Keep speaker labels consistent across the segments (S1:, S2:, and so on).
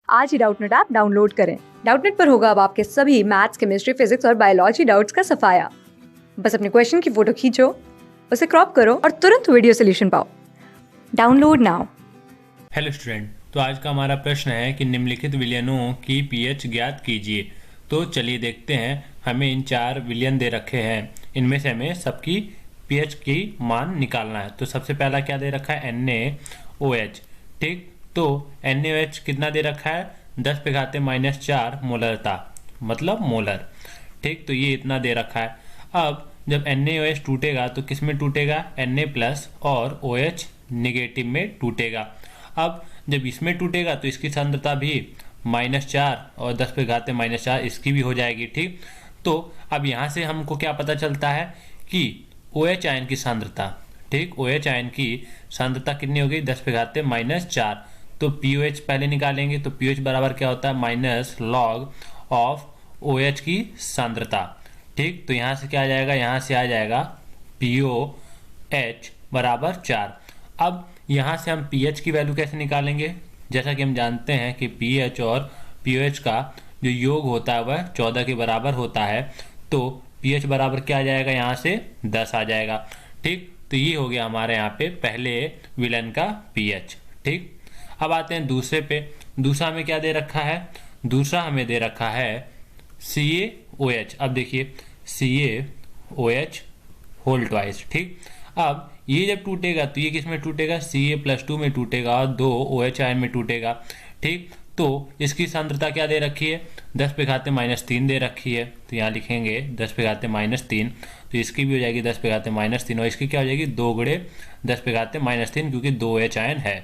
S1: आज ही Doubtnut app download करें। Doubtnut पर होगा अब आपके सभी मैथ्स, केमिस्ट्री, फिजिक्स और बायोलॉजी डाउट्स का सफाया। बस अपने क्वेश्चन की फोटो खींचो, उसे क्रॉप करो और तुरंत वीडियो सोल्यूशन पाओ। Download now.
S2: हेलो स्टूडेंट, तो आज का हमारा प्रश्न है कि निम्नलिखित विलयनों की पीएच ज्ञात कीजिए। तो चलिए देखते हैं। हमें इन 4 विलयन दे रखे हैं, इनमें से हमें सबकी पीएच की मान निकालना है। तो सबसे पहला क्या दे रखा है, NaOH। ठीक, तो NaOH कितना दे रखा है, 10⁻⁻⁴ मोलरता, मतलब मोलर। ठीक, तो ये इतना दे रखा है। अब जब NaOH टूटेगा तो किस में टूटेगा, Na+ और OH निगेटिव में टूटेगा। अब जब इसमें टूटेगा तो इसकी सांद्रता भी -4 और 10⁻⁻⁴ इसकी भी हो जाएगी। ठीक, तो अब यहाँ से हमको क्या पता चलता है कि OH आयन की सांद्रता, ठीक, OH आयन की सांद्रता कितनी होगी, 10⁻⁻⁴। तो POH पहले निकालेंगे, तो POH बराबर क्या होता है, -log ऑफ OH की सांद्रता। ठीक, तो यहाँ से क्या आ जाएगा, यहाँ से आ जाएगा POH बराबर 4। अब यहाँ से हम pH की वैल्यू कैसे निकालेंगे, जैसा कि हम जानते हैं कि pH और POH का जो योग होता है वह 14 के बराबर होता है। तो pH बराबर क्या आ जाएगा, यहाँ से 10 आ जाएगा। ठीक, तो ये हो गया हमारे यहाँ पे पहले विलयन का pH। ठीक, अब आते हैं दूसरे पे। दूसरा हमें क्या दे रखा है, दूसरा हमें दे रखा है CaOH। अब देखिए CaOH होल ट्वाइस। ठीक, अब ये जब टूटेगा तो ये किस में टूटेगा, Ca+2 में टूटेगा और 2 OH आयन में टूटेगा। ठीक, तो इसकी सांद्रता क्या दे रखी है, 10⁻³ दे रखी है। तो यहाँ लिखेंगे 10⁻³, तो इसकी भी हो जाएगी 10⁻³ और इसकी क्या हो जाएगी 2 × 10⁻³ क्योंकि 2 OH आयन है।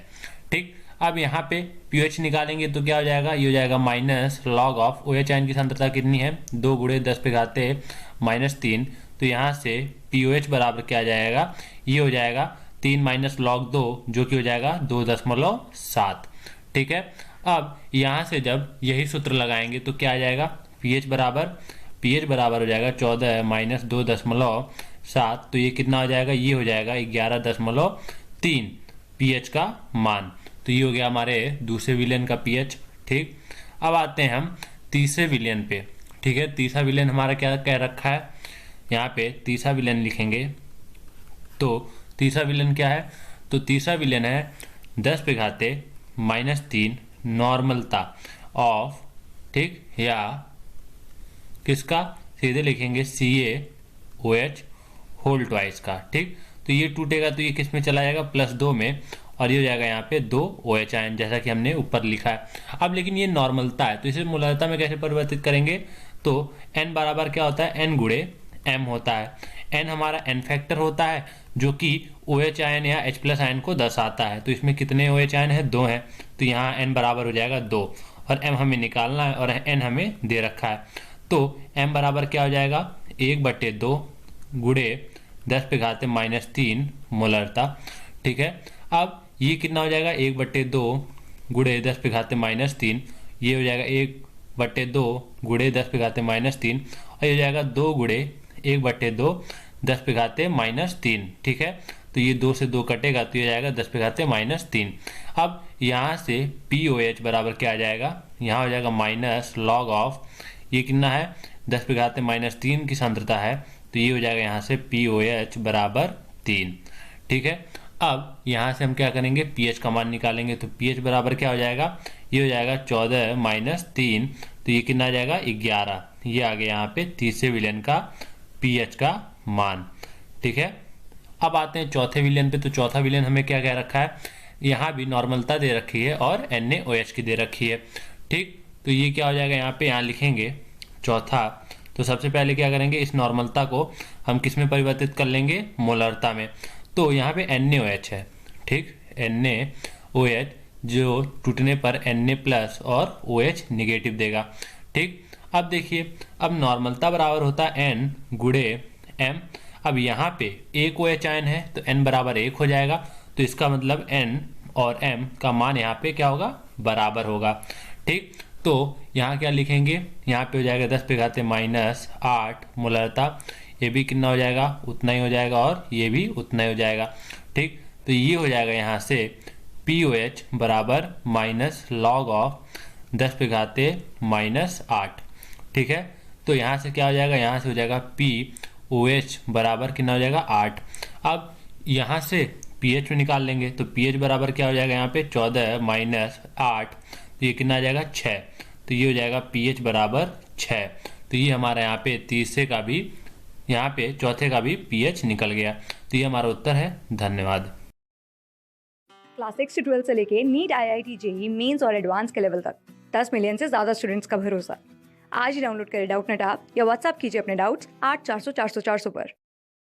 S2: ठीक, अब यहाँ पे pH निकालेंगे तो क्या हो जाएगा, ये हो जाएगा -log ऑफ OH आयन की सांद्रता कितनी है, 2 × 10⁻³ तो यहाँ से POH बराबर क्या आ जाएगा, ये हो जाएगा 3 - log 2 जो कि हो जाएगा 2.7। ठीक है, अब यहाँ से जब यही सूत्र लगाएंगे तो क्या आ जाएगा, pH बराबर हो जाएगा 14 - 2.7। तो ये कितना हो जाएगा, ये हो जाएगा 11.3 pH का मान। तो ये हो गया हमारे दूसरे विलयन का pH। ठीक, अब आते हैं हम तीसरे विलयन पे। ठीक है, तीसरा विलयन हमारा क्या कह रखा है, यहाँ पे तीसरा विलयन लिखेंगे। तो तीसरा विलयन क्या है, तो तीसरा विलयन है 10⁻³ नॉर्मलता ऑफ, ठीक, या किसका, सीधे लिखेंगे CaOH होल ट्वाइस का। ठीक, तो ये टूटेगा तो ये किस में चला जाएगा, +2 में, और ये हो जाएगा यहाँ पे 2 OH आयन, जैसा कि हमने ऊपर लिखा है। अब लेकिन ये नॉर्मलता है तो इसे मोलरता में कैसे परिवर्तित करेंगे, तो n बराबर क्या होता है, n × m होता है। n हमारा n फैक्टर होता है जो कि OH आयन या H+ आयन को दर्शाता है। तो इसमें कितने OH आयन है, 2 हैं। तो यहाँ n बराबर हो जाएगा 2 और m हमें निकालना है और n हमें दे रखा है। तो m बराबर क्या हो जाएगा, 1/2 × 10⁻³ मोलरता। ठीक है, अब ये कितना हो जाएगा, 1/2 × 10⁻³ ये हो जाएगा 1/2 × 10⁻³ और ये हो जाएगा 2 × 1/2 10⁻³। ठीक है, तो ये 2 से 2 कटेगा तो ये जाएगा 10⁻³। अब यहाँ से POH बराबर क्या आ जाएगा, यहाँ हो जाएगा -log ऑफ, ये कितना है 10⁻³ की सांद्रता है, तो ये हो जाएगा यहाँ से POH बराबर 3। ठीक है, अब यहाँ से हम क्या करेंगे, pH का मान निकालेंगे। तो pH बराबर क्या हो जाएगा, ये हो जाएगा 14 - 3, तो ये कितना आ जाएगा 11। ये आ गया यहाँ पे तीसरे विलयन का pH का मान। ठीक है, अब आते हैं चौथे विलयन पे। तो चौथा विलयन हमें क्या कह रखा है, यहाँ भी नॉर्मलता दे रखी है और NaOH की दे रखी है। ठीक, तो ये क्या हो जाएगा, यहाँ पे यहाँ लिखेंगे चौथा। तो सबसे पहले क्या करेंगे, इस नॉर्मलता को हम किस में परिवर्तित कर लेंगे, मोलरता में। तो यहाँ पे NaOH है। ठीक, NaOH जो टूटने पर Na+ और OH निगेटिव देगा। ठीक, अब देखिए, अब नॉर्मलता बराबर होता है n × m। अब यहाँ पे एक OH आयन है तो n बराबर 1 हो जाएगा। तो इसका मतलब n और m का मान यहाँ पे क्या होगा, बराबर होगा। ठीक, तो यहाँ क्या लिखेंगे, यहाँ पे हो जाएगा 10⁻⁸ मोलरता, ये भी कितना हो जाएगा, उतना ही हो जाएगा और ये भी उतना ही हो जाएगा। ठीक, तो ये हो जाएगा यहाँ से POH बराबर -log ऑफ 10 पे घाते -8। ठीक है, तो यहाँ से क्या हो जाएगा, यहाँ से हो जाएगा POH बराबर कितना हो जाएगा 8। अब यहाँ से pH में निकाल लेंगे तो pH बराबर क्या हो जाएगा यहाँ पे 14 - 8, तो ये कितना आ जाएगा 6। तो ये हो जाएगा pH बराबर 6। तो ये हमारा यहाँ पे तीसरे का भी, यहाँ पे चौथे का भी pH निकल गया। तो ये हमारा उत्तर है। धन्यवाद।
S1: क्लास 6 से 12 से लेके नीट, IIT, JEE मेंस और एडवांस के लेवल तक 10 मिलियन से ज़्यादा स्टूडेंट्स का भरोसा। आज ही डाउनलोड करें डाउटनेट ऐप या व्हाट्सएप कीजिए अपने डाउट्स 8400 400 400 पर।